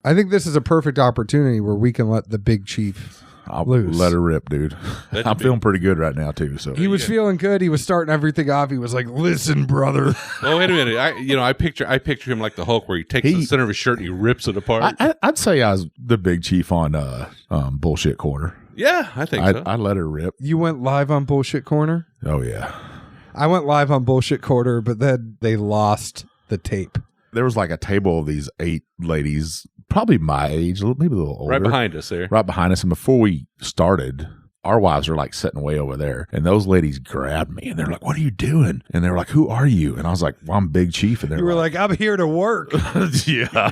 I think this is a perfect opportunity where we can let the big chief loose. Let her rip, dude. I'm feeling pretty good right now too. So he was feeling good. He was starting everything off. He was like, "Listen, brother." Oh, wait a minute. I picture him like the Hulk, where he takes the center of his shirt and he rips it apart. I'd say I was the big chief on Bullshit Corner. Yeah, I think so. I let her rip. You went live on Bullshit Corner? Oh yeah. I went live on Bullshit Corner, but then they lost the tape. There was like a table of these 8 ladies, probably my age, maybe a little older. Right behind us there. Right behind us. And before we started, our wives were like sitting way over there. And those ladies grabbed me and they're like, "What are you doing?" And they were like, "Who are you?" And I was like, "Well, I'm Big Chief." And they were like, "I'm here to work." Yeah.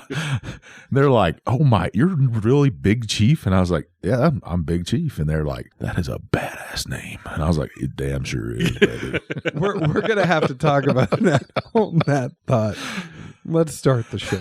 They're like, "Oh my, you're really Big Chief?" And I was like, "Yeah, I'm Big Chief." And they're like, "That is a badass name." And I was like, "It damn sure is, baby." We're going to have to talk about that. Hold that thought. Let's start the show.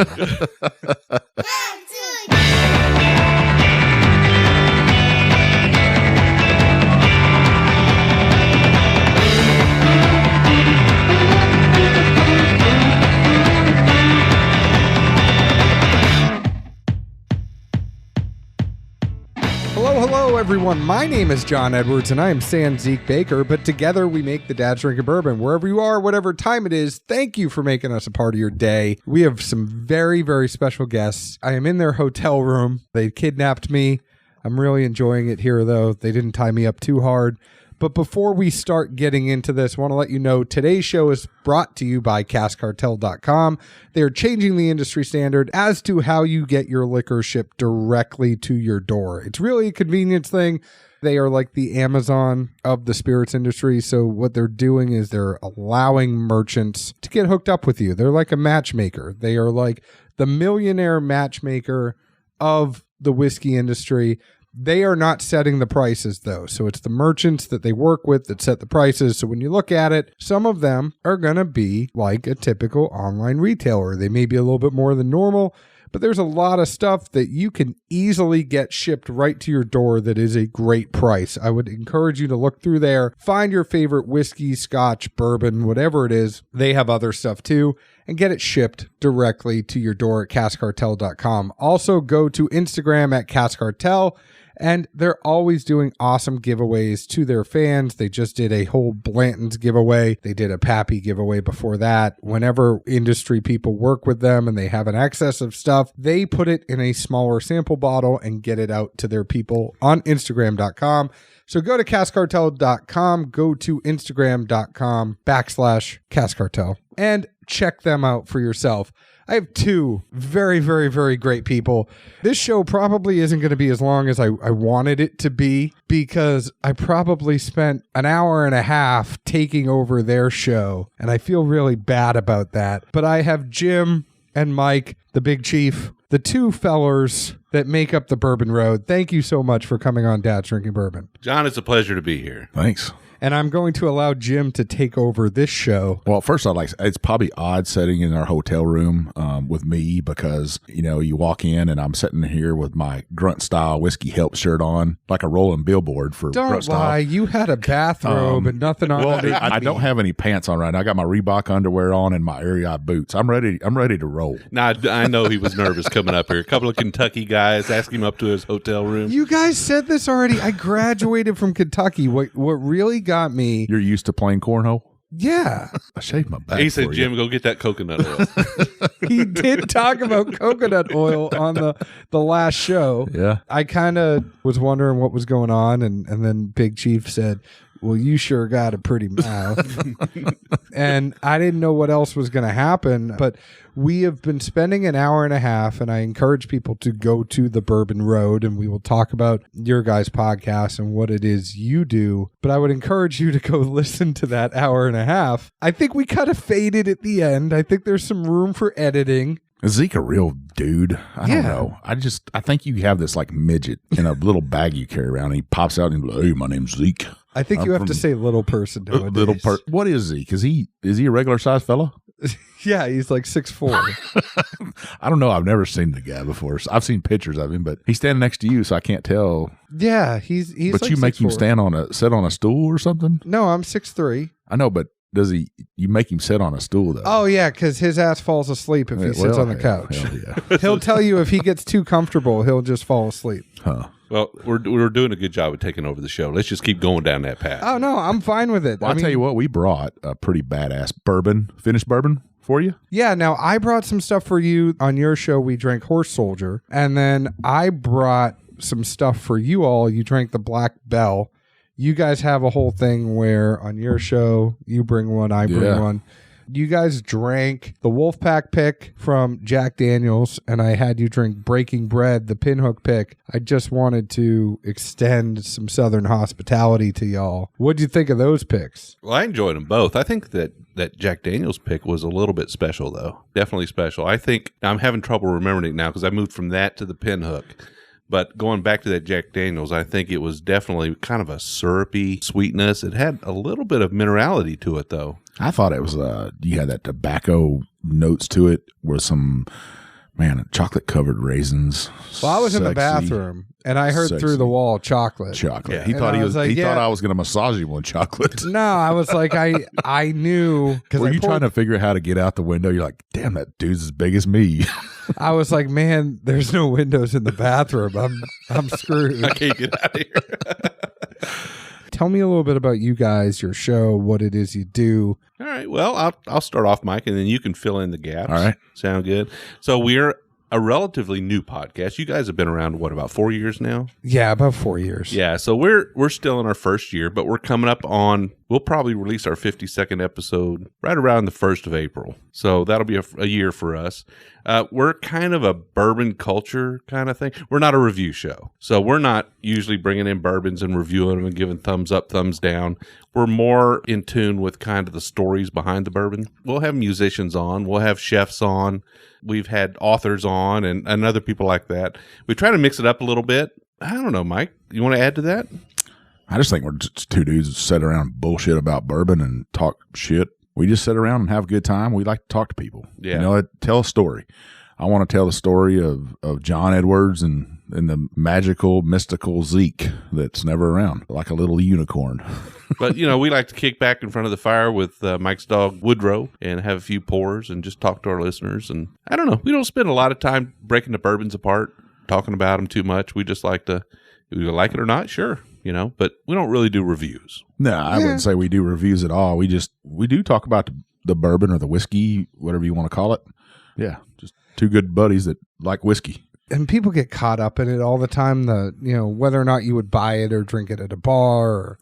Hello, everyone. My name is John Edwards, and I am San Zeke Baker, but together we make the Dad's Drinking Bourbon. Wherever you are, whatever time it is, thank you for making us a part of your day. We have some very, very special guests. I am in their hotel room. They kidnapped me. I'm really enjoying it here, though. They didn't tie me up too hard. But before we start getting into this, I want to let you know today's show is brought to you by CaskCartel.com. They're changing the industry standard as to how you get your liquor shipped directly to your door. It's really a convenience thing. They are like the Amazon of the spirits industry. So what they're doing is they're allowing merchants to get hooked up with you. They're like a matchmaker. They are like the millionaire matchmaker of the whiskey industry. They are not setting the prices, though. So it's the merchants that they work with that set the prices. So when you look at it, some of them are going to be like a typical online retailer. They may be a little bit more than normal, but there's a lot of stuff that you can easily get shipped right to your door that is a great price. I would encourage you to look through there, find your favorite whiskey, scotch, bourbon, whatever it is. They have other stuff too, and get it shipped directly to your door at CaskCartel.com. Also, go to Instagram at CaskCartel. And they're always doing awesome giveaways to their fans. They just did a whole Blanton's giveaway. They did a Pappy giveaway before that. Whenever industry people work with them and they have an excess of stuff, they put it in a smaller sample bottle and get it out to their people on Instagram.com. So go to CaskCartel.com, go to Instagram.com/CaskCartel, and check them out for yourself. I have 2 very, very, very great people. This show probably isn't going to be as long as I wanted it to be, because I probably spent an hour and a half taking over their show, and I feel really bad about that. But I have Jim and Mike, the Big Chief, the 2 fellers that make up the Bourbon Road. Thank you so much for coming on Dad's Drinking Bourbon. John, it's a pleasure to be here. Thanks. And I'm going to allow Jim to take over this show. Well, first, it's probably odd sitting in our hotel room with me, because, you walk in and I'm sitting here with my grunt style whiskey help shirt on, like a rolling billboard for Don't grunt lie. style. You had a bathrobe and nothing on. Well, I don't have any pants on right now. I got my Reebok underwear on and my Ariat boots. I'm ready to roll. Now, I know he was nervous coming up here. A couple of Kentucky guys asked him up to his hotel room. You guys said this already. I graduated from Kentucky. What really got me... You're used to playing cornhole? Yeah. I shaved my back. He said, "Jim, go get that coconut oil." He did talk about coconut oil on the last show. Yeah. I kind of was wondering what was going on, and then Big Chief said, "Well, you sure got a pretty mouth." And I didn't know what else was going to happen, but we have been spending an hour and a half, and I encourage people to go to the Bourbon Road, and we will talk about your guys' podcast and what it is you do. But I would encourage you to go listen to that hour and a half. I think we kind of faded at the end. I think there's some room for editing. Is Zeke a real dude? I don't know. I think you have this like midget in a little bag you carry around. And he pops out and he's like, "Hey, my name's Zeke." I think you have to say little person nowadays. What is Zeke? Is he a regular sized fella? Yeah, he's like 6'4". I don't know. I've never seen the guy before. I've seen pictures of him, but he's standing next to you, so I can't tell. Yeah, he's. But like you make 6'4". him sit on a stool or something? No, I'm 6'3". I know, but You make him sit on a stool though. Oh yeah, because his ass falls asleep if he sits on the couch. Yeah. He'll tell you if he gets too comfortable, he'll just fall asleep. Huh. Well, we're doing a good job of taking over the show. Let's just keep going down that path. Oh no, I'm fine with it. Well, I'll tell you what, we brought a pretty badass finished bourbon for you. Yeah, now I brought some stuff for you on your show. We drank Horse Soldier, and then I brought some stuff for you all. You drank the Black Bell. You guys have a whole thing where on your show you bring one, I bring one. You guys drank the Wolfpack pick from Jack Daniels, and I had you drink Breaking Bread, the Pinhook pick. I just wanted to extend some Southern hospitality to y'all. What'd you think of those picks? Well, I enjoyed them both. I think that Jack Daniels pick was a little bit special, though. Definitely special. I think I'm having trouble remembering it now because I moved from that to the Pinhook. But going back to that Jack Daniels, I think it was definitely kind of a syrupy sweetness. It had a little bit of minerality to it, though. I thought it was, you had that tobacco notes to it with some, chocolate covered raisins. Well, I was in the bathroom and I heard through the wall chocolate. Yeah. He thought thought I was going to massage him with chocolate. No, I was like, I knew. Were you trying to figure out how to get out the window? You're like, damn, that dude's as big as me. I was like, man, there's no windows in the bathroom. I'm screwed. I can't get out of here. Tell me a little bit about you guys, your show, what it is you do. All right. Well, I'll start off, Mike, and then you can fill in the gaps. All right. Sound good? So we're a relatively new podcast. You guys have been around, about 4 years now? Yeah, about 4 years. Yeah, so we're still in our first year, but we're coming up on, we'll probably release our 52nd episode right around the 1st of April. So that'll be a year for us. We're kind of a bourbon culture kind of thing. We're not a review show. So we're not usually bringing in bourbons and reviewing them and giving thumbs up, thumbs down. We're more in tune with kind of the stories behind the bourbon. We'll have musicians on. We'll have chefs on. We've had authors on and other people like that. We try to mix it up a little bit. I don't know, Mike. You want to add to that? I just think we're just two dudes that sit around and bullshit about bourbon and talk shit. We just sit around and have a good time. We like to talk to people. Yeah. Tell a story. I want to tell the story of John Edwards and the magical, mystical Zeke that's never around, like a little unicorn. But, we like to kick back in front of the fire with Mike's dog, Woodrow, and have a few pours and just talk to our listeners. And I don't know. We don't spend a lot of time breaking the bourbons apart, talking about them too much. We just like to, if you like it or not, sure, but we don't really do reviews. No, I wouldn't say we do reviews at all. We do talk about the bourbon or the whiskey, whatever you want to call it. Yeah, just two good buddies that like whiskey. And people get caught up in it all the time, whether or not you would buy it or drink it at a bar or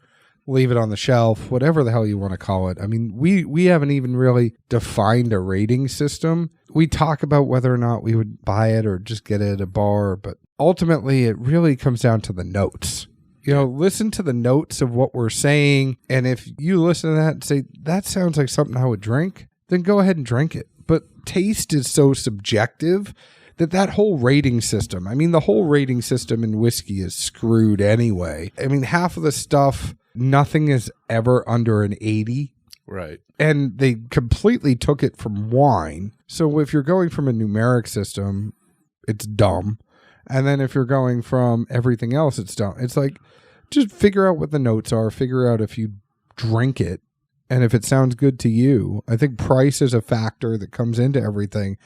leave it on the shelf, whatever the hell you want to call it. I mean, we haven't even really defined a rating system. We talk about whether or not we would buy it or just get it at a bar, but ultimately it really comes down to the notes. Listen to the notes of what we're saying, and if you listen to that and say, that sounds like something I would drink, then go ahead and drink it. But taste is so subjective that whole rating system, the whole rating system in whiskey is screwed anyway. Half of the stuff, nothing is ever under an 80. Right. And they completely took it from wine. So if you're going from a numeric system, it's dumb. And then if you're going from everything else, it's dumb. It's like, just figure out what the notes are, figure out if you drink it, and if it sounds good to you. I think price is a factor that comes into everything.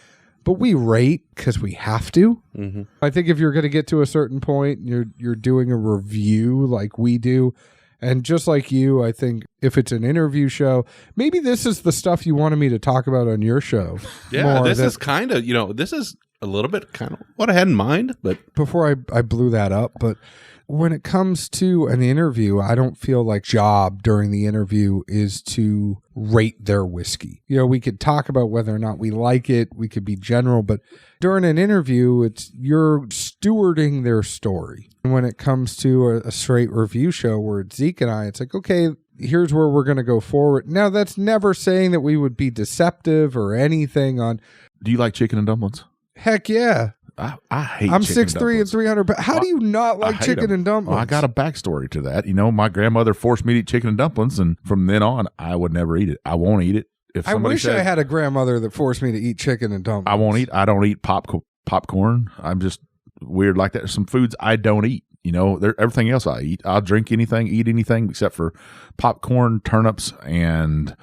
But we rate because we have to. Mm-hmm. I think if you're going to get to a certain point, you're doing a review like we do. And just like you, I think if it's an interview show, maybe this is the stuff you wanted me to talk about on your show. Yeah, this is kind of, this is a little bit kind of what I had in mind. But before I blew that up, but when it comes to an interview, I don't feel like job during the interview is to rate their whiskey. We could talk about whether or not we like it. We could be general, but during an interview, you're stewarding their story. And when it comes to a straight review show where it's Zeke and I, it's like, okay, here's where we're going to go forward. Now, that's never saying that we would be deceptive or anything on. Do you like chicken and dumplings? Heck yeah. I hate I'm chicken 6'3" and 300 pounds. How do you not like chicken and dumplings? Well, I got a backstory to that. My grandmother forced me to eat chicken and dumplings, and from then on, I would never eat it. I won't eat it. I wish I had a grandmother that forced me to eat chicken and dumplings. I won't eat. I don't eat popcorn. I'm just weird like that. There's some foods I don't eat. Everything else I eat. I'll drink anything, eat anything except for popcorn, turnips, and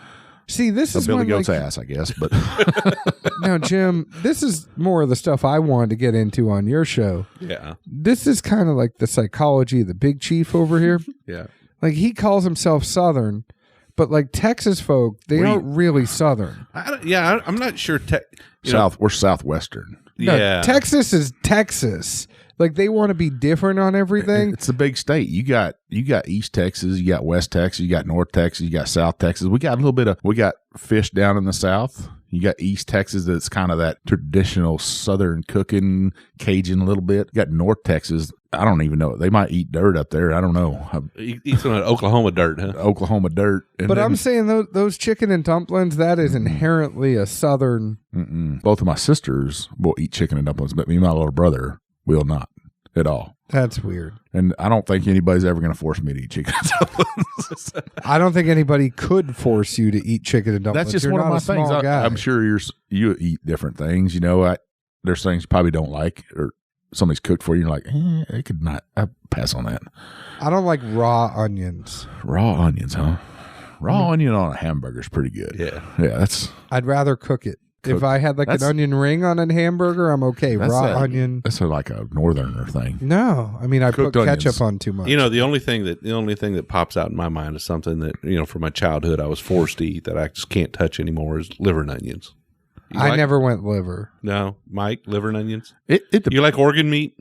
See, this A is Billy when, Goat's like, ass, I guess. But now, Jim, this is more of the stuff I wanted to get into on your show. Yeah. This is kind of like the psychology of the big chief over here. Yeah. Like, he calls himself Southern, but like Texas folk, they aren't really Southern. I'm not sure. we're Southwestern. No, Yeah. Texas is Texas. Like, they want to be different on everything. It's a big state. You got East Texas, you got West Texas, you got North Texas, you got South Texas. We got we got fish down in the South. You got East Texas that's kind of that traditional Southern cooking, Cajun a little bit. You got North Texas. I don't even know. They might eat dirt up there. I don't know. Eat some of that Oklahoma dirt, huh? Oklahoma dirt. And But I'm saying those chicken and dumplings, that is inherently a Southern. both of my sisters will eat chicken and dumplings, but me and my little brother will not at all. That's weird. And I don't think anybody's ever going to force me to eat chicken and dumplings. I don't think anybody could force you to eat chicken and dumplings. That's just You're one of not my a small things. guy. I'm sure you eat different things. You know, there's things you probably don't like, or somebody's cooked for you. You're like, I could not. I pass on that. I don't like raw onions. Raw onions, huh? Raw onion on a hamburger is pretty good. Yeah. Yeah, that's I'd rather cook it. If I had like an That's- onion ring on a hamburger, I'm okay. Raw onion. That's like a northerner thing. No, I mean I put Cooked ketchup onions. on too much. You know, the only thing that pops out in my mind is something that, from my childhood I was forced to eat that I just can't touch anymore is liver and onions. I never went liver. No, Mike, liver and onions. It You like organ meat?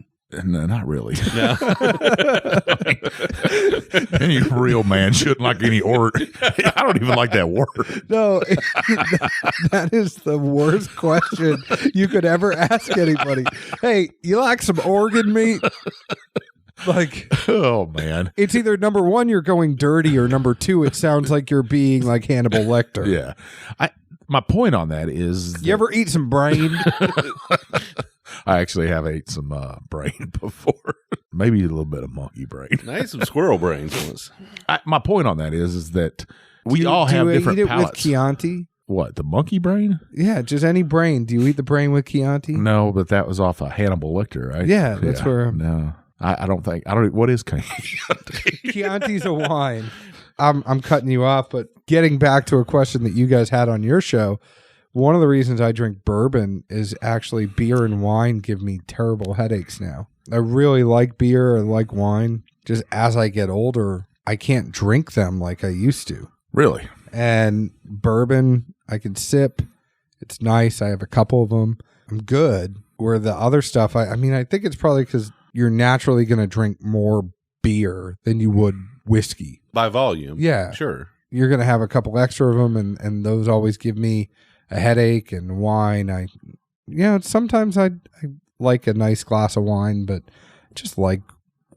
No, not really. No. Any real man shouldn't like any I don't even like that word. No, that is the worst question you could ever ask anybody. Hey, you like some organ meat? Like, Oh man. it's either number one, you're going dirty, or number two, it sounds like you're being like Hannibal Lecter. Yeah. My point on that is You ever eat some brain? I actually have ate some brain before. Maybe a little bit of monkey brain. I ate some squirrel brains once. My point on that is that we all Do have you different eat it palates. with Chianti? What, the monkey brain? Yeah, just any brain. Do you eat the brain with Chianti? No, but that was off of Hannibal Lecter, right? Yeah, that's where. No, I don't think. What is Chianti's a wine. I'm cutting you off, but getting back to a question that you guys had on your show, one of the reasons I drink bourbon is actually beer and wine give me terrible headaches now. I really like beer. I like wine. Just as I get older, I can't drink them like I used to. Really? And bourbon, I can sip. It's nice. I have a couple of them. I'm good. Where the other stuff, I think it's probably because you're naturally going to drink more beer than you would whiskey. By volume. Yeah. Sure. You're going to have a couple extra of them, and those always give me a headache. And wine, sometimes I like a nice glass of wine, but just like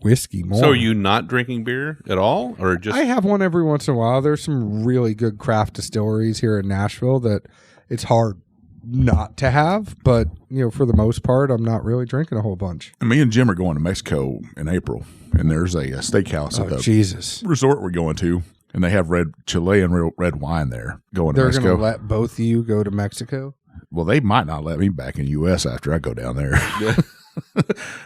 whiskey more. So are you not drinking beer at all, or just? I have one every once in a while. There's some really good craft distilleries here in Nashville that it's hard not to have, but for the most part, I'm not really drinking a whole bunch. Me and Jim are going to Mexico in April, and there's a steakhouse at the Jesus. resort we're going to, and they have Chilean red wine there. Going to They're Mexico. going to let both of you go to Mexico? Well, they might not let me back in the U.S. after I go down there.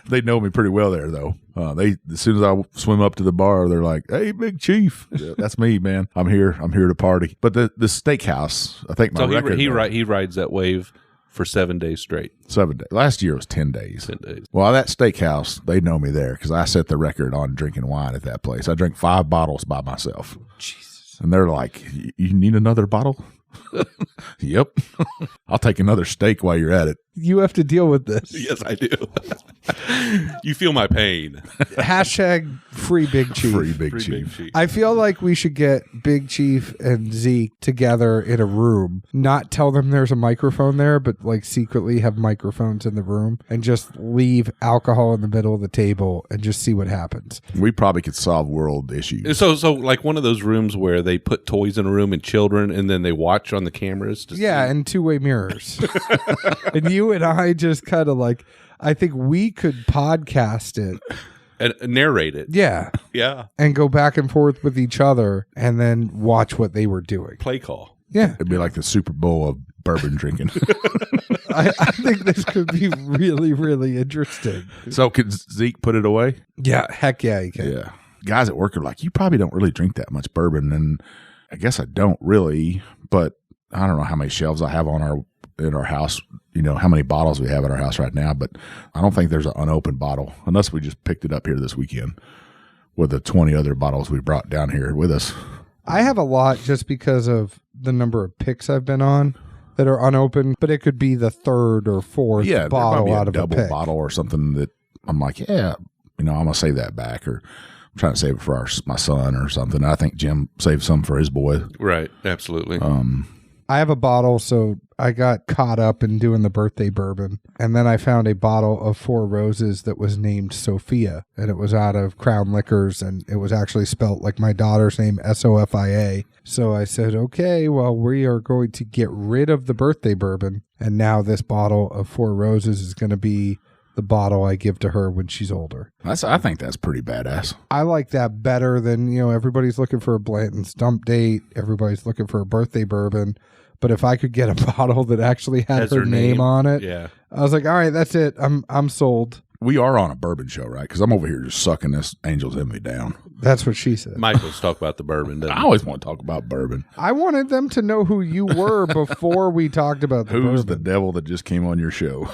They know me pretty well there, though. As soon as I swim up to the bar, they're like, "Hey, Big Chief." Yeah, that's me, man. I'm here to party. But the steakhouse, I think my So record. he rides that wave for 7 days straight. 7 days. Last year was 10 days. 10 days. Well, that steakhouse, they know me there because I set the record on drinking wine at that place. I drink 5 bottles by myself. Jesus. And they're like, "You need another bottle?" Yep. I'll take another steak while you're at it. You have to deal with this. Yes, I do. You feel my pain. Hashtag free Big Chief. Free Big Free Chief. Big Chief. I feel like we should get Big Chief and Zeke together in a room, not tell them there's a microphone there, but like secretly have microphones in the room and just leave alcohol in the middle of the table and just see what happens. We probably could solve world issues. So like one of those rooms where they put toys in a room and children, and then they watch on the cameras. To Yeah, see. and two-way mirrors. And you and I just kind of like, I think we could podcast it. And narrate it. Yeah. Yeah. And go back and forth with each other and then watch what they were doing. Play call. Yeah. It'd be like the Super Bowl of bourbon drinking. I think this could be really, really interesting. So could Zeke put it away? Yeah. Heck yeah, you can. Yeah. Guys at work are like, "You probably don't really drink that much bourbon." And I guess I don't really, but I don't know how many shelves I have in our house, how many bottles we have in our house right now, but I don't think there's an unopened bottle unless we just picked it up here this weekend with the 20 other bottles we brought down here with us. I have a lot just because of the number of picks I've been on that are unopened, but it could be the third or fourth bottle out of a double pick. bottle or something that I'm like, I'm going to save that back, or I'm trying to save it for my son or something. I think Jim saved some for his boy. Right. Absolutely. I have a bottle, so I got caught up in doing the birthday bourbon, and then I found a bottle of Four Roses that was named Sophia, and it was out of Crown Liquors, and it was actually spelt like my daughter's name, Sofia. So I said, okay, well, we are going to get rid of the birthday bourbon, and now this bottle of Four Roses is going to be the bottle I give to her when she's older. I think that's pretty badass. I like that better than, everybody's looking for a Blanton's dump date, everybody's looking for a birthday bourbon. But if I could get a bottle that actually had her name on it, I was like, all right, that's it. I'm sold. We are on a bourbon show, right? Because I'm over here just sucking this Angel's Envy down. That's what she said. Mike, let's talk about the bourbon. I always want to talk about bourbon. I wanted them to know who you were before we talked about the Who's bourbon. the devil that just came on your show?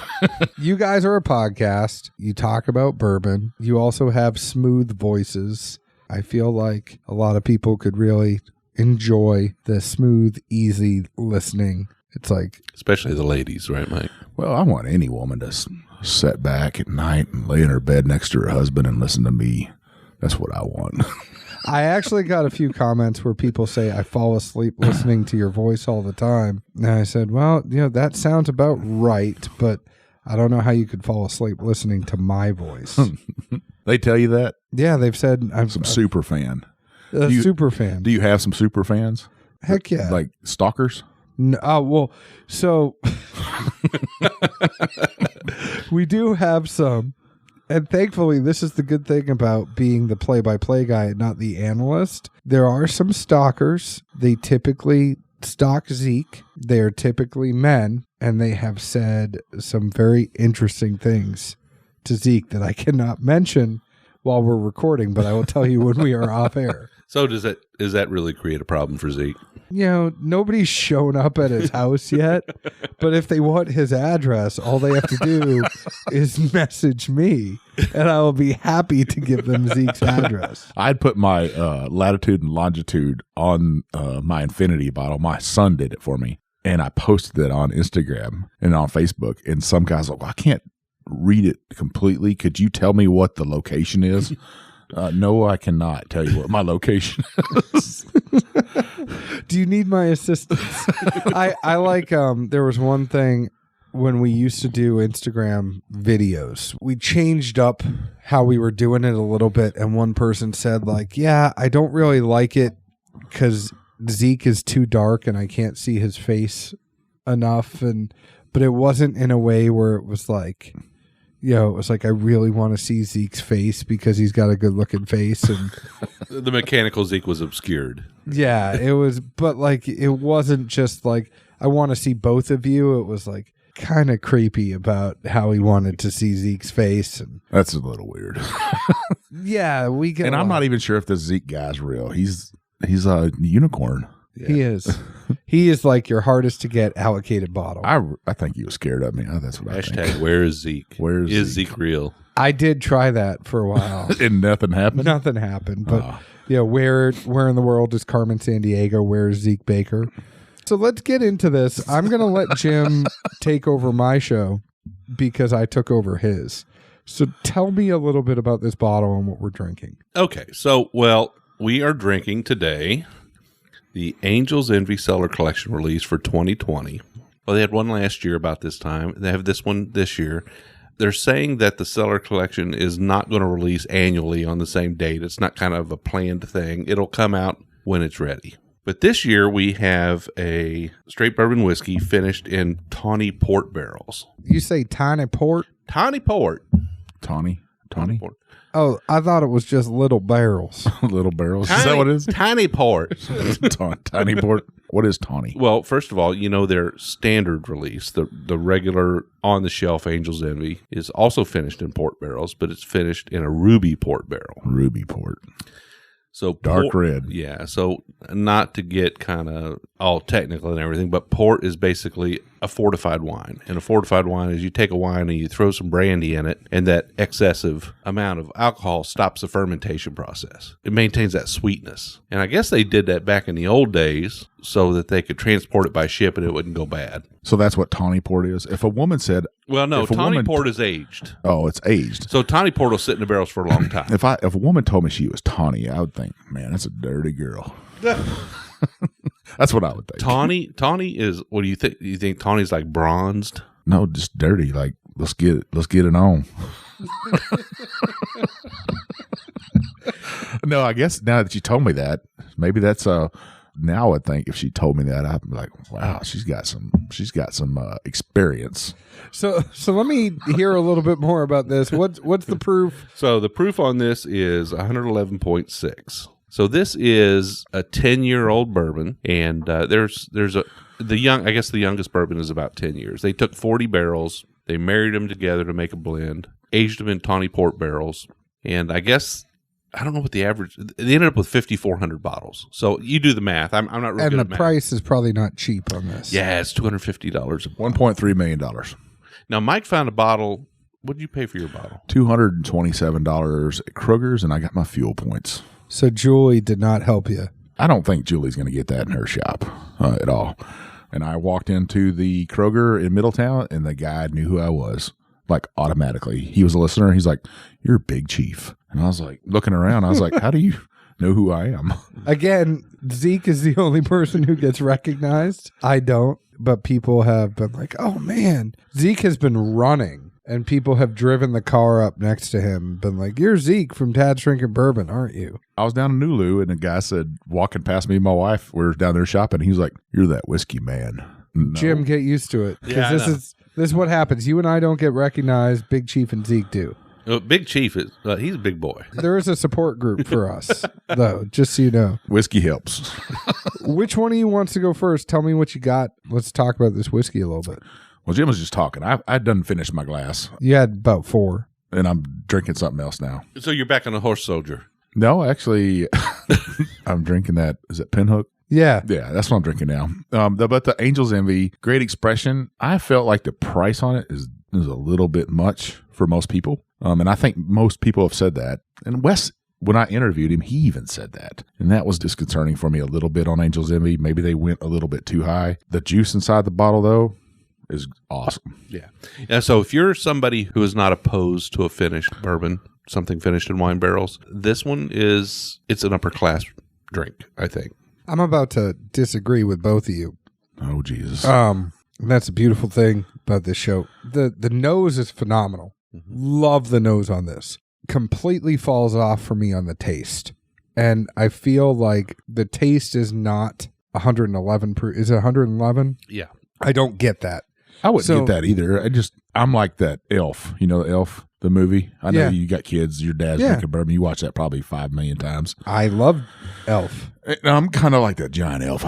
You guys are a podcast. You talk about bourbon. You also have smooth voices. I feel like a lot of people could really enjoy the smooth, easy listening. It's like, especially the ladies, right, Mike? Well, I want any woman to sit back at night and lay in her bed next to her husband and listen to me. That's what I want. I actually got a few comments where people say I fall asleep listening to your voice all the time. And I said, well, that sounds about right, but I don't know how you could fall asleep listening to my voice. They tell you that? Yeah, they've said I'm some super fan. Super fan. Do you have some super fans? Heck yeah. Like stalkers? No, well, so we do have some. And thankfully, this is the good thing about being the play-by-play guy and not the analyst. There are some stalkers. They typically stalk Zeke. They're typically men, and they have said some very interesting things to Zeke that I cannot mention while we're recording, but I will tell you when we are off air. So does that really create a problem for Zeke? Nobody's shown up at his house yet, but if they want his address, all they have to do is message me, and I will be happy to give them Zeke's address. I'd put my latitude and longitude on my infinity bottle. My son did it for me, and I posted it on Instagram and on Facebook, and some guys are like, well, I can't read it completely. Could you tell me what the location is? No, I cannot tell you what my location is. Do you need my assistance? I like, there was one thing when we used to do Instagram videos, we changed up how we were doing it a little bit. And one person said like, yeah, I don't really like it because Zeke is too dark and I can't see his face enough. But it wasn't in a way where it was like, it was like, I really want to see Zeke's face because he's got a good looking face. And the mechanical Zeke was obscured. Yeah, it was, but like, it wasn't just like, I want to see both of you. It was like kind of creepy about how he wanted to see Zeke's face. And that's a little weird. Yeah, we get. And I'm not even sure if the Zeke guy's real. He's a unicorn. Yeah. He is. He is like your hardest to get allocated bottle. I think he was scared of me. That's what I think. Hashtag where is Zeke? Where is Zeke real? I did try that for a while. And nothing happened? Nothing happened. But where in the world is Carmen Sandiego? Where is Zeke Baker? So let's get into this. I'm going to let Jim take over my show because I took over his. So tell me a little bit about this bottle and what we're drinking. Okay. So, we are drinking today the Angel's Envy Cellar Collection release for 2020. Well, they had one last year about this time. They have this one this year. They're saying that the Cellar Collection is not going to release annually on the same date. It's not kind of a planned thing. It'll come out when it's ready. But this year we have a straight bourbon whiskey finished in Tawny Port barrels. You say Tawny Port? Tawny Port. Tawny Port. Oh, I thought it was just little barrels. Little barrels. Is that what it is? Tawny Port. Tawny Port. What is Tawny? Well, first of all, their standard release, the regular on-the-shelf Angel's Envy, is also finished in port barrels, but it's finished in a ruby port barrel. Ruby Port. So Dark red. Yeah. So not to get kind of all technical and everything, but port is basically a fortified wine. And a fortified wine is you take a wine and you throw some brandy in it, and that excessive amount of alcohol stops the fermentation process. It maintains that sweetness. And I guess they did that back in the old days so that they could transport it by ship and it wouldn't go bad. So that's what Tawny Port is. If a woman said, well, no, Tawny Port is aged. Oh, it's aged. So Tawny Port will sit in the barrels for a long time. If a woman told me she was tawny, I would think, man, that's a dirty girl. That's what I would think. Tawny is, what do you think? You think Tawny's like bronzed? No, just dirty. Like, let's get it on. No, I guess now that you told me that, maybe that's now I would think if she told me that, I'd be like, wow, she's got some experience. So let me hear a little bit more about this. What's the proof? So the proof on this is 111.6. So this is a 10-year-old bourbon, and there's the youngest bourbon is about 10 years. They took 40 barrels, they married them together to make a blend, aged them in Tawny Port barrels, and I guess, I don't know what the average, they ended up with 5,400 bottles. So you do the math. I'm not really good at math. And the price is probably not cheap on this. Yeah, it's $250 a bottle. $1.3 million. Now, Mike found a bottle. What did you pay for your bottle? $227 at Kroger's, and I got my fuel points. So Julie did not help you. I don't think Julie's going to get that in her shop at all. And I walked into the Kroger in Middletown, and the guy knew who I was, like automatically. He was a listener. He's like, "You're Big Chief." And I was like, looking around, I was like, how do you know who I am? Again, Zeke is the only person who gets recognized. I don't, but people have been like, oh man, Zeke has been running. And people have driven the car up next to him, been like, "You're Zeke from Dad's Drinking Bourbon, aren't you?" I was down in Nulu, and the guy said, walking past me and my wife, we were down there shopping. He was like, "You're that whiskey man." No. Jim, get used to it. Yeah, this is what happens. You and I don't get recognized. Big Chief and Zeke do. Big Chief is he's a big boy. There is a support group for us, though, just so you know. Whiskey helps. Which one of you wants to go first? Tell me what you got. Let's talk about this whiskey a little bit. Well, Jim was just talking. I done finished my glass. You had about 4. And I'm drinking something else now. So you're back on the Horse Soldier. No, actually, I'm drinking that. Is it Pinhook? Yeah. Yeah, that's what I'm drinking now. But the Angel's Envy, great expression. I felt like the price on it is a little bit much for most people. And I think most people have said that. And Wes, when I interviewed him, he even said that. And that was disconcerting for me a little bit on Angel's Envy. Maybe they went a little bit too high. The juice inside the bottle, though, is awesome. Yeah. So if you're somebody who is not opposed to a finished bourbon, something finished in wine barrels, this one it's an upper class drink, I think. I'm about to disagree with both of you. Oh, Jesus. That's a beautiful thing about this show. The nose is phenomenal. Mm-hmm. Love the nose on this. Completely falls off for me on the taste. And I feel like the taste is not 111 proof. Is it 111? Yeah. I don't get that. I wouldn't get that either. I'm like that Elf. You know, Elf, the movie. I know you got kids. Your dad's drinking bourbon. You watch that probably 5 million times. I love Elf. I'm kind of like that giant Elf.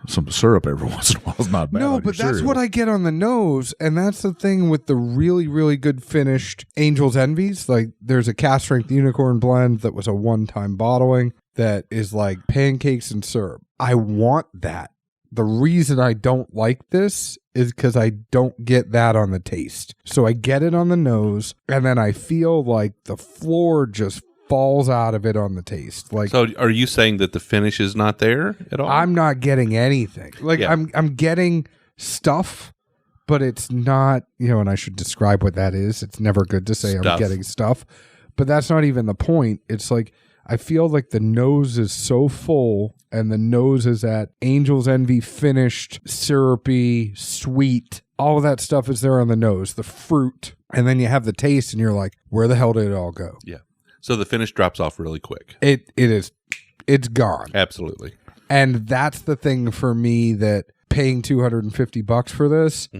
Some syrup every once in a while is not bad. No, but that's what I get on the nose, and that's the thing with the really, really good finished Angel's Envies. Like, there's a cast strength unicorn blend that was a one-time bottling that is like pancakes and syrup. I want that. The reason I don't like this is because I don't get that on the taste. So I get it on the nose, and then I feel like the floor just falls out of it on the taste. Like, so are you saying that the finish is not there at all? I'm not getting anything. Like, I'm getting stuff, but it's not, and I should describe what that is. It's never good to say stuff. I'm getting stuff, but that's not even the point. It's like, I feel like the nose is so full, and the nose is that Angel's Envy finished, syrupy, sweet. All of that stuff is there on the nose, the fruit. And then you have the taste, and you're like, where the hell did it all go? Yeah. So the finish drops off really quick. It's gone. Absolutely. And that's the thing for me, that paying $250 for this,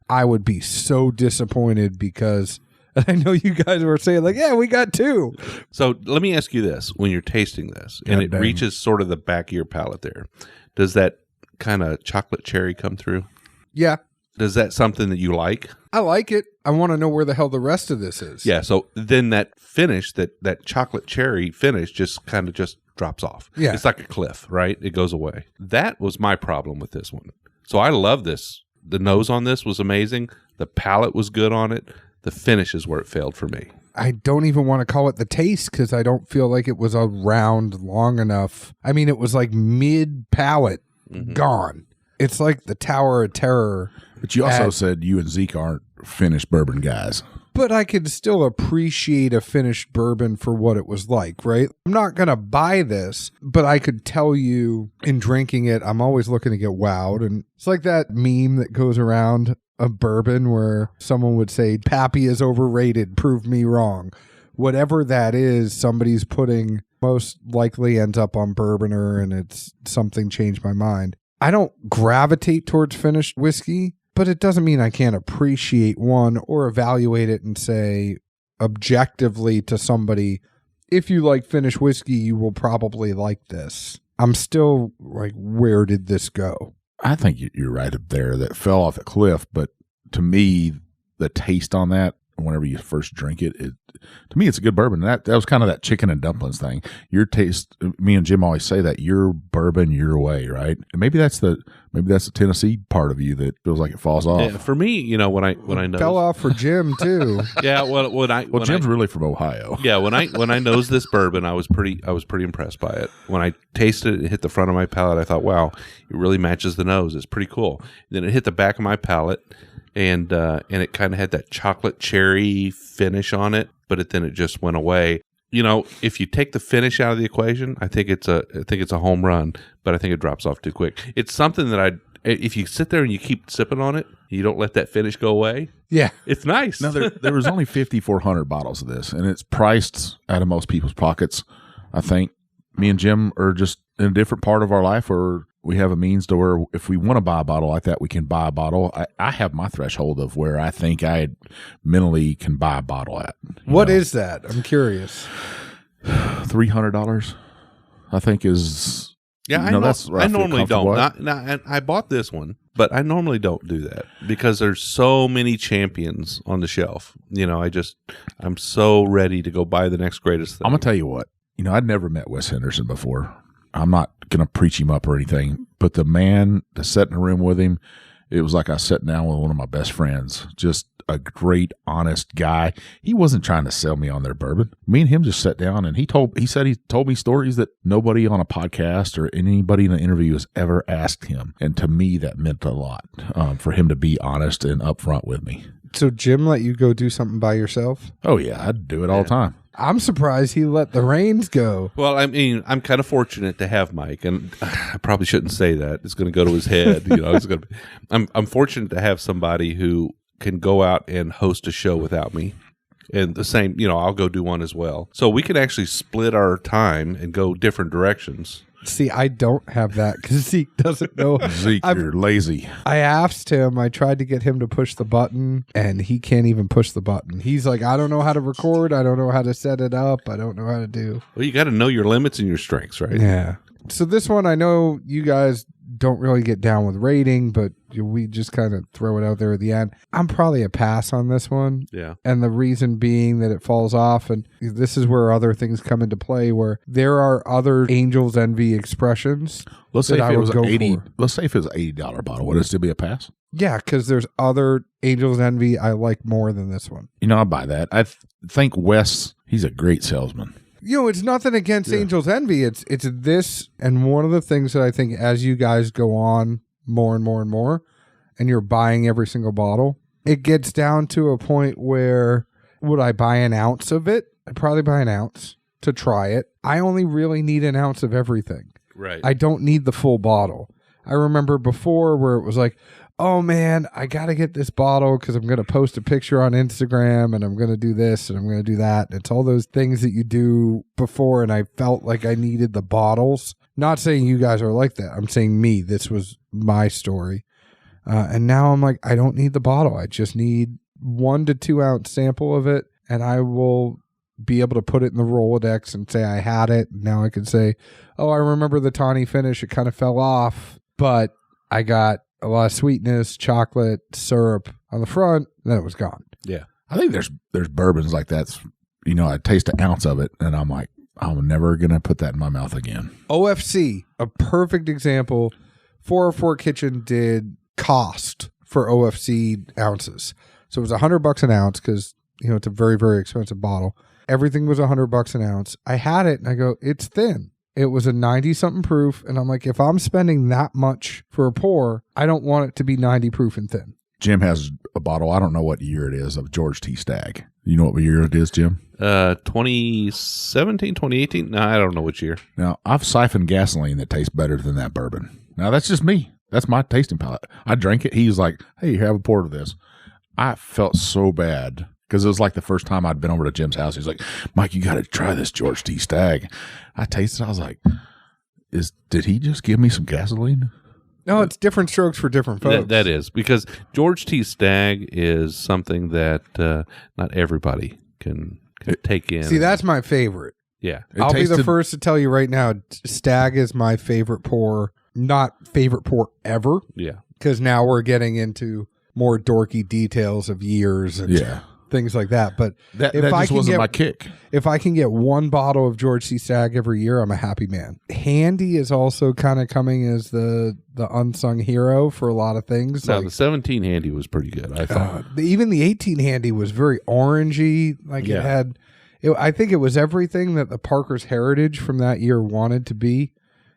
I would be so disappointed, because I know you guys were saying like, yeah, we got 2. So let me ask you this. When you're tasting this and it reaches sort of the back of your palate there, does that kind of chocolate cherry come through? Yeah. Is that something that you like? I like it. I want to know where the hell the rest of this is. Yeah, so then that finish, that chocolate cherry finish just kind of just drops off. Yeah. It's like a cliff, right? It goes away. That was my problem with this one. So I love this. The nose on this was amazing. The palate was good on it. The finish is where it failed for me. I don't even want to call it the taste because I don't feel like it was around long enough. I mean, it was like mid-palate, gone. It's like the Tower of Terror. But you also said you and Zeke aren't finished bourbon guys. But I could still appreciate a finished bourbon for what it was like, right? I'm not going to buy this, but I could tell you in drinking it, I'm always looking to get wowed. And it's like that meme that goes around of bourbon where someone would say, Pappy is overrated, prove me wrong. Whatever that is, somebody's putting, most likely ends up on Bourboner, and it's something changed my mind. I don't gravitate towards finished whiskey, but it doesn't mean I can't appreciate one or evaluate it and say objectively to somebody, if you like finished whiskey, you will probably like this. I'm still like, where did this go? I think you're right up there. That fell off a cliff, but to me, the taste on that, whenever you first drink it, to me, it's a good bourbon. That was kind of that chicken and dumplings thing. Your taste, me and Jim always say that, your bourbon your way, right? And maybe that's the Tennessee part of you that feels like it falls off. Yeah, for me, when I know Fell off for Jim too. Yeah, well, Jim's really from Ohio. Yeah, when I nosed this bourbon, I was pretty impressed by it. When I tasted it, it hit the front of my palate. I thought, wow, it really matches the nose. It's pretty cool. Then it hit the back of my palate, and it kind of had that chocolate cherry finish on it, but then it just went away. If you take the finish out of the equation, I think it's a home run, but I think it drops off too quick. It's something that if you sit there and you keep sipping on it, you don't let that finish go away. Yeah. It's nice. Now, there was only 5,400 bottles of this, and it's priced out of most people's pockets. I think me and Jim are just in a different part of our life where we have a means to where if we want to buy a bottle like that, we can buy a bottle. I have my threshold of where I think I mentally can buy a bottle at. What is that? I'm curious. $300, I think is. Yeah, I normally don't. And I bought this one, but I normally don't do that because there's so many champions on the shelf. I'm so ready to go buy the next greatest thing. I'm gonna tell you what. I'd never met Wes Henderson before. I'm not going to preach him up or anything, but the man to sit in a room with him, it was like I was sitting down with one of my best friends. Just a great, honest guy. He wasn't trying to sell me on their bourbon. Me and him just sat down, and he told me stories that nobody on a podcast or anybody in an interview has ever asked him. And to me, that meant a lot for him to be honest and upfront with me. So Jim let you go do something by yourself? Oh, yeah. I'd do it all the time. I'm surprised he let the reins go. Well, I mean, I'm kind of fortunate to have Mike, and I probably shouldn't say that. It's going to go to his head. I'm fortunate to have somebody who can go out and host a show without me. And the same, I'll go do one as well. So we can actually split our time and go different directions. See, I don't have that because Zeke doesn't know. Zeke, you're lazy. I asked him, I tried to get him to push the button, and he can't even push the button. He's like, I don't know how to record. I don't know how to set it up. I don't know how to do. Well, you got to know your limits and your strengths, right? Yeah. So this one, I know you guys don't really get down with rating, but we just kind of throw it out there at the end. I'm probably a pass on this one. Yeah. And the reason being that it falls off, and this is where other things come into play, where there are other Angel's Envy expressions. Let's say if it was let's say if it was an $80 bottle, would it still be a pass? Yeah, because there's other Angel's Envy I like more than this one. I buy that. I think Wes, he's a great salesman. It's nothing against Angel's Envy. It's this, and one of the things that I think as you guys go on more and more and more, and you're buying every single bottle, it gets down to a point where, would I buy an ounce of it? I'd probably buy an ounce to try it. I only really need an ounce of everything. Right. I don't need the full bottle. I remember before where it was like, oh man, I got to get this bottle because I'm going to post a picture on Instagram and I'm going to do this and I'm going to do that. It's all those things that you do before, and I felt like I needed the bottles. Not saying you guys are like that. I'm saying me. This was my story. And now I'm like, I don't need the bottle. I just need 1 to 2 ounce sample of it, and I will be able to put it in the Rolodex and say I had it. Now I can say, oh, I remember the tawny finish. It kind of fell off, but I got a lot of sweetness, chocolate, syrup on the front, and then it was gone. Yeah. I think there's bourbons like that. I taste an ounce of it, and I'm like, I'm never going to put that in my mouth again. OFC, a perfect example. 404 Kitchen did cost for OFC ounces. So it was $100 an ounce because, it's a very, very expensive bottle. Everything was $100 an ounce. I had it and I go, it's thin. It was a 90-something proof. And I'm like, if I'm spending that much for a pour, I don't want it to be 90 proof and thin. Jim has a bottle, I don't know what year it is, of George T. Stagg. You know what year it is, Jim? 2017, 2018? No, I don't know which year. Now, I've siphoned gasoline that tastes better than that bourbon. Now, that's just me. That's my tasting palate. I drank it. He was like, hey, have a pour of this. I felt so bad because it was like the first time I'd been over to Jim's house. He's like, Mike, you got to try this George T. Stagg. I tasted it. I was like, did he just give me some gasoline? No, it's different strokes for different folks. That is, because George T. Stagg is something that not everybody can take in. See, that's my favorite. Yeah. I'll be the first to tell you right now, Stagg is my favorite pour, not favorite pour ever. Yeah. Because now we're getting into more dorky details of years and things like that. But that just wasn't my kick. If I can get one bottle of George C. Stagg every year, I'm a happy man. Handy is also kind of coming as the unsung hero for a lot of things. Now, the 17 Handy was pretty good, I thought. Even the 18 Handy was very orangey. It had... I think it was everything that the Parker's Heritage from that year wanted to be.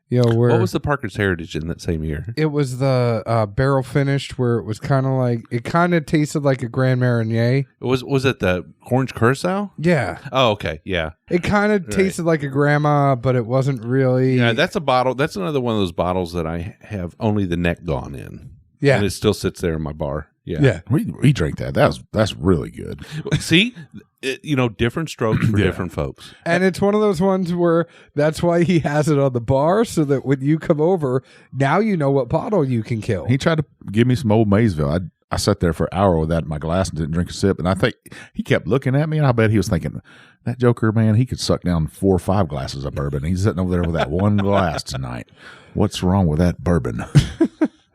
What was the Parker's Heritage in that same year? It was the barrel finished, where it was kind of like, it kind of tasted like a Grand Marnier. Was it the Orange Curacao? Yeah. Oh, okay. Yeah. It kind of tasted like a grandma, but it wasn't really. Yeah, that's a bottle. That's another one of those bottles that I have only the neck gone in. Yeah. And it still sits there in my bar. Yeah. Yeah. We drank that. That's really good. See, different strokes for different folks. And it's one of those ones where that's why he has it on the bar, so that when you come over, now you know what bottle you can kill. He tried to give me some old Maysville. I sat there for an hour with that in my glass and didn't drink a sip. And I think he kept looking at me, and I bet he was thinking, that joker, man, he could suck down 4 or 5 glasses of bourbon. He's sitting over there with that one glass tonight. What's wrong with that bourbon?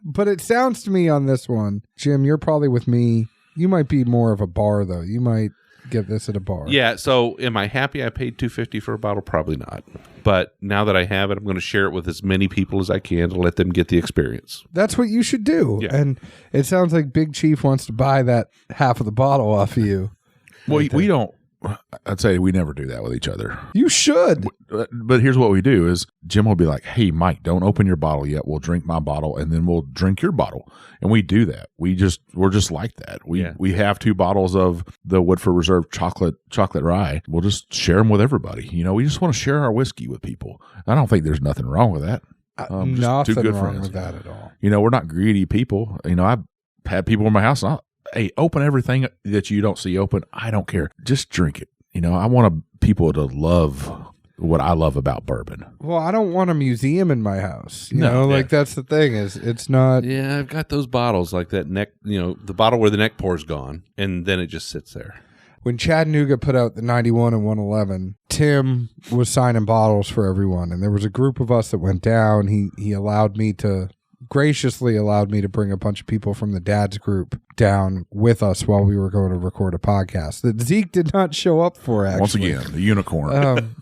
But it sounds to me on this one, Jim, you're probably with me. You might be more of a bar, though. You might get this at a bar. Yeah. So am I happy I paid $2.50 for a bottle? Probably not. But now that I have it, I'm going to share it with as many people as I can to let them get the experience. That's what you should do. Yeah. And it sounds like Big Chief wants to buy that half of the bottle off of you. Well, we don't. I'd say we never do that with each other. You should. But here's what we do is Jim will be like, hey, Mike, don't open your bottle yet. We'll drink my bottle, and then we'll drink your bottle. And we do that. We're just like that. We have 2 bottles of the Woodford Reserve chocolate rye. We'll just share them with everybody. We just want to share our whiskey with people. I don't think there's nothing wrong with that. Nothing wrong with that at all. We're not greedy people. I've had people in my house, hey, open everything that you don't see open. I don't care. Just drink it. I want people to love what I love about bourbon. Well, I don't want a museum in my house. That's the thing is it's not. Yeah, I've got those bottles like that neck, the bottle where the neck pour's gone, and then it just sits there. When Chattanooga put out the 91 and 111, Tim was signing bottles for everyone, and there was a group of us that went down. He graciously allowed me to bring a bunch of people from the dad's group down with us while we were going to record a podcast that Zeke did not show up for, actually. Once again, the unicorn.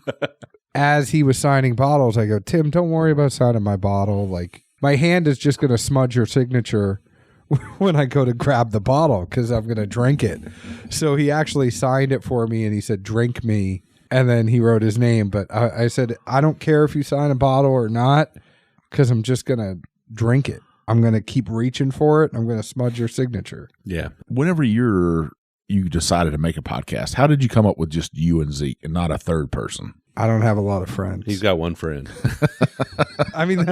As he was signing bottles, I go, Tim, don't worry about signing my bottle. Like, my hand is just going to smudge your signature when I go to grab the bottle because I'm going to drink it. So he actually signed it for me, and he said, drink me. And then he wrote his name. But I said, I don't care if you sign a bottle or not because I'm just going to drink it. I'm going to keep reaching for it. I'm going to smudge your signature. Yeah. Whenever you decided to make a podcast, how did you come up with just you and Zeke and not a third person? I don't have a lot of friends. He's got one friend. I mean,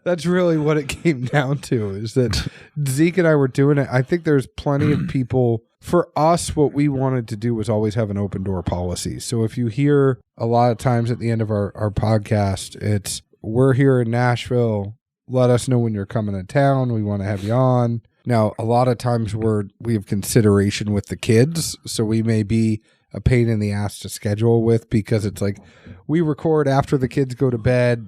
that's really what it came down to, is that Zeke and I were doing it. I think there's plenty of people. For us, what we wanted to do was always have an open door policy. So if you hear a lot of times at the end of our podcast, it's, we're here in Nashville. Let us know when you're coming to town. We want to have you on. Now, a lot of times we have consideration with the kids, so we may be a pain in the ass to schedule with because it's like we record after the kids go to bed.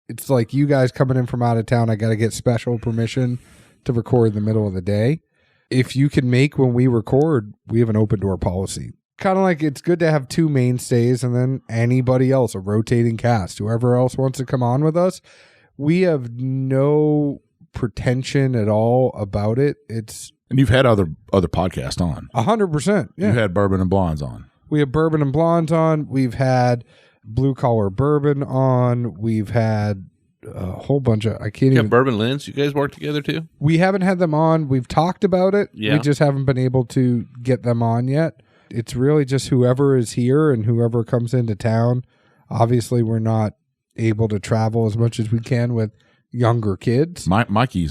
It's like you guys coming in from out of town. I got to get special permission to record in the middle of the day. If you can make when we record, we have an open door policy. Kind of like it's good to have two mainstays and then anybody else, a rotating cast, whoever else wants to come on with us. We have no pretension at all about it. It's And you've had other podcasts on. 100%. Yeah. You've had Bourbon and Blondes on. We have Bourbon and Blondes on. We've had Blue Collar Bourbon on. We've had a whole bunch of, I can't Yeah, even. Bourbon Lens, you guys work together too? We haven't had them on. We've talked about it. Yeah. We just haven't been able to get them on yet. It's really just whoever is here and whoever comes into town. Obviously, we're not able to travel as much as we can with younger kids. Mikey,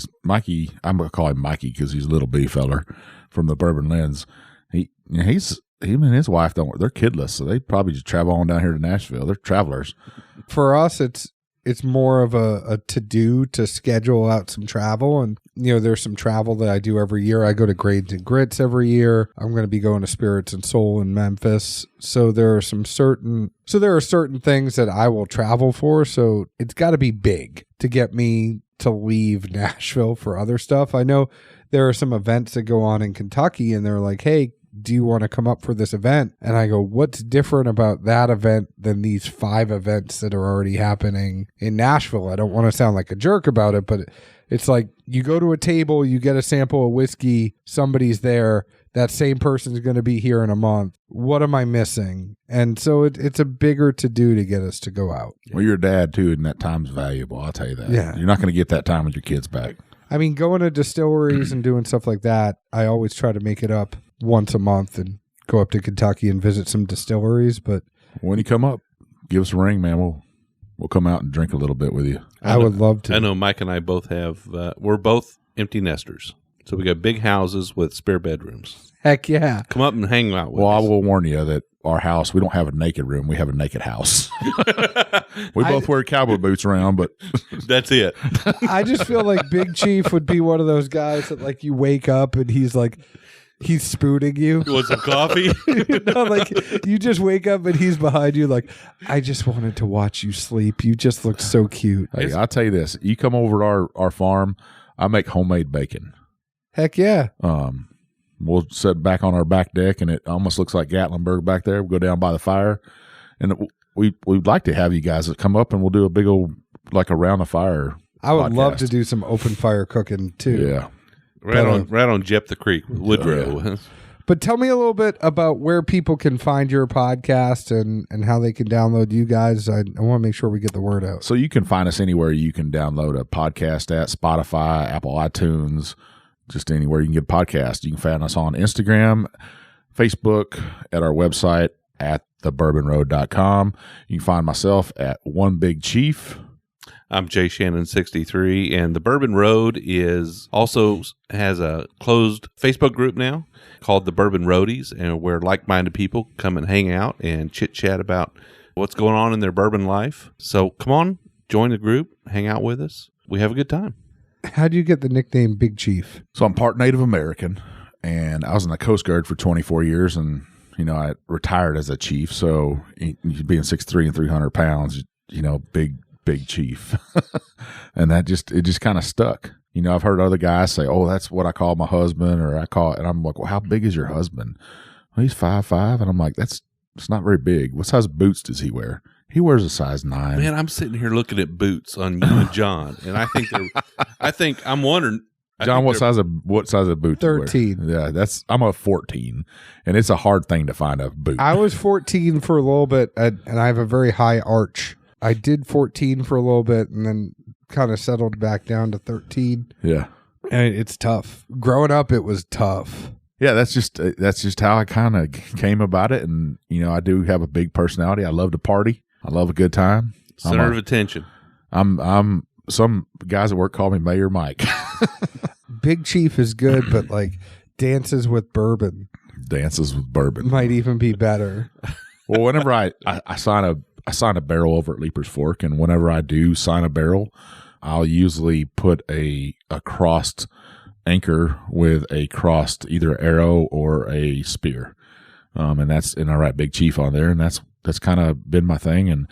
I'm going to call him Mikey because he's a little bitty feller from the Bourbon Lens. Him and his wife they're kidless, so they probably just travel on down here to Nashville. They're travelers. For us, it's more of a to-do to schedule out some travel. And, there's some travel that I do every year. I go to Grades and Grits every year. I'm going to be going to Spirits and Soul in Memphis. So there are certain things that I will travel for. So it's got to be big to get me to leave Nashville for other stuff. I know there are some events that go on in Kentucky and they're like, hey, do you want to come up for this event? And I go, what's different about that event than these 5 events that are already happening in Nashville? I don't want to sound like a jerk about it, but it's like you go to a table, you get a sample of whiskey, somebody's there, that same person's going to be here in a month. What am I missing? And so it's a bigger to-do to get us to go out. Well, you're a dad too, and that time's valuable. I'll tell you that. Yeah. You're not going to get that time with your kids back. I mean, going to distilleries and doing stuff like that, I always try to make it up once a month and go up to Kentucky and visit some distilleries. But when you come up, give us a ring, man. We'll come out and drink a little bit with you. I would love to. I know Mike and I both have, we're both empty nesters. So we got big houses with spare bedrooms. Heck yeah. Come up and hang out with us. I will warn you that our house, we don't have a naked room. We have a naked house. We both wear cowboy boots around, but That's it. I just feel like Big Chief would be one of those guys that like you wake up and he's spooning you. You want some coffee? Like you just wake up and he's behind you like, I just wanted to watch you sleep. You just look so cute. hey, I'll tell you this. You come over to our farm, I make homemade bacon. Heck yeah. We'll sit back on our back deck, and it almost looks like Gatlinburg back there. We'll go down by the fire, and we'd like to have you guys that come up, and we'll do a big old, like, around the fire I would love podcast. to do some open fire cooking too. Yeah. Right on Jep the Creek, Woodrow. Oh, But tell me a little bit about where people can find your podcast and how they can download you guys. I want to make sure we get the word out. So you can find us anywhere you can download a podcast at Spotify, Apple iTunes, just anywhere you can get a podcast. You can find us on Instagram, Facebook, at our website at thebourbonroad.com. You can find myself at One Big Chief. I'm Jay Shannon 63, and the Bourbon Road also has a closed Facebook group now called the Bourbon Roadies, and where like-minded people come and hang out and chit-chat about what's going on in their bourbon life. So come on, join the group, hang out with us. We have a good time. How do you get the nickname Big Chief? So I'm part Native American, and I was in the Coast Guard for 24 years, and, I retired as a chief. So being 6'3" and 300 pounds, big chief. And it just kind of stuck. I've heard other guys say, oh, that's what I call my husband, or and I'm like, well, how big is your husband? Well, he's 5'5", and I'm like, it's not very big. What size boots does he wear? He wears a size 9. Man, I'm sitting here looking at boots on you and John, and I'm wondering, John, what size of boots? 13. Yeah, I'm a 14, and it's a hard thing to find a boot. I was 14 for a little bit, and I have a very high arch. I did 14 for a little bit, and then kind of settled back down to 13. Yeah, and it's tough. Growing up, it was tough. Yeah, that's just how I kind of came about it, and I do have a big personality. I love to party. I love a good time. Center of attention. I'm some guys at work call me Mayor Mike. Big Chief is good, but like Dances with Bourbon might even be better. Well, whenever I sign a barrel over at Leaper's Fork, and whenever I do sign a barrel, I'll usually put a crossed anchor with a crossed either arrow or a spear, and I write Big Chief on there, and that's kind of been my thing. And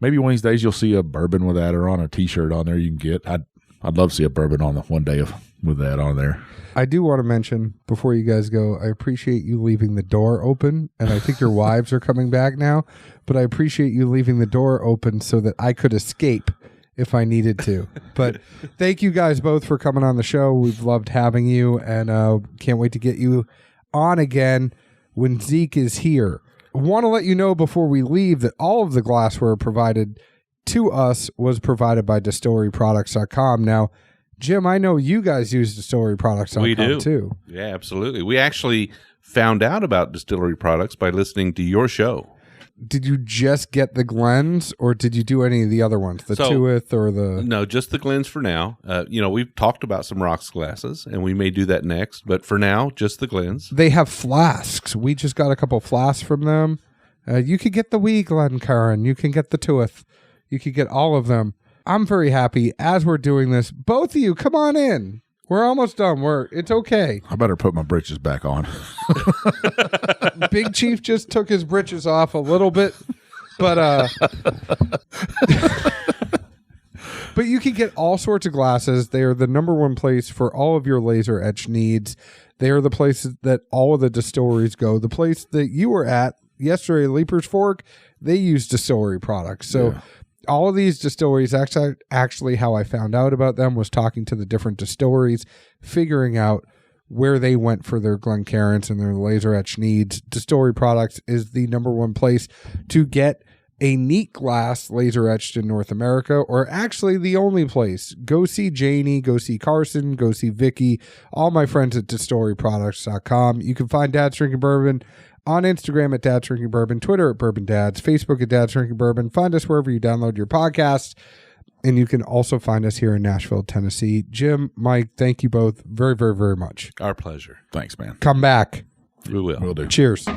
maybe one of these days you'll see a bourbon with that, or on a T-shirt on there you can get. I'd love to see a bourbon on the one day of with that on there. I do want to mention before you guys go, I appreciate you leaving the door open, and I think your wives are coming back now, but I appreciate you leaving the door open so that I could escape if I needed to. But thank you guys both for coming on the show. We've loved having you, and can't wait to get you on again when Zeke is here. Want to let you know before we leave that all of the glassware provided to us was provided by DistilleryProducts.com. Now, Jim, I know you guys use DistilleryProducts.com We do. too. Yeah, absolutely. We actually found out about Distillery Products by listening to your show. Did you just get the Glens, or did you do any of the other ones? The Tuith or the... No, just the Glens for now. We've talked about some rocks glasses, and we may do that next. But for now, just the Glens. They have flasks. We just got a couple flasks from them. You could get the Wee Glencairn. You can get the Tuith. You could get all of them. I'm very happy as we're doing this. Both of you, come on in. We're almost done. It's okay. I better put my britches back on. Big Chief just took his britches off a little bit, but but you can get all sorts of glasses. They are the number one place for all of your laser etch needs. They are the places that all of the distilleries go. The place that you were at yesterday, Leaper's Fork, they use distillery products. So all of these distilleries, actually how I found out about them was talking to the different distilleries, figuring out where they went for their Glencairns and their laser etch needs. Distillery Products is the number one place to get a neat glass laser etched in North America, or actually the only place. Go see Janie, go see Carson, go see Vicky, all my friends at DistilleryProducts.com. You can find Dad's Drinking Bourbon on Instagram at Dad's Drinking Bourbon, Twitter at Bourbon Dads, Facebook at Dad's Drinking Bourbon. Find us wherever you download your podcasts. And you can also find us here in Nashville, Tennessee. Jim, Mike, thank you both very, very, very much. Our pleasure. Thanks, man. Come back. We will. Will do. Cheers.